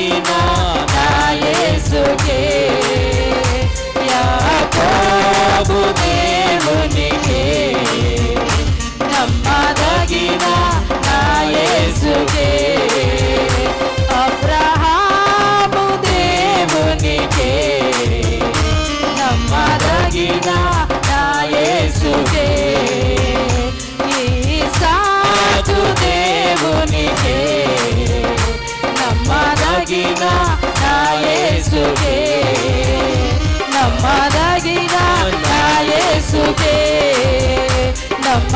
నమ్మదగిన నా యేసుకే, యాకోబు దేవునికే, నమ్మదగిన నా యేసుకే, అబ్రహాము దేవునికే, నమ్మదగిన నా యేసుకే, ఈసాకు దేవునికే, నమ్మదగిన నా యేసుకే, నమ్మదగిన నా యేసుకే, నమ్మ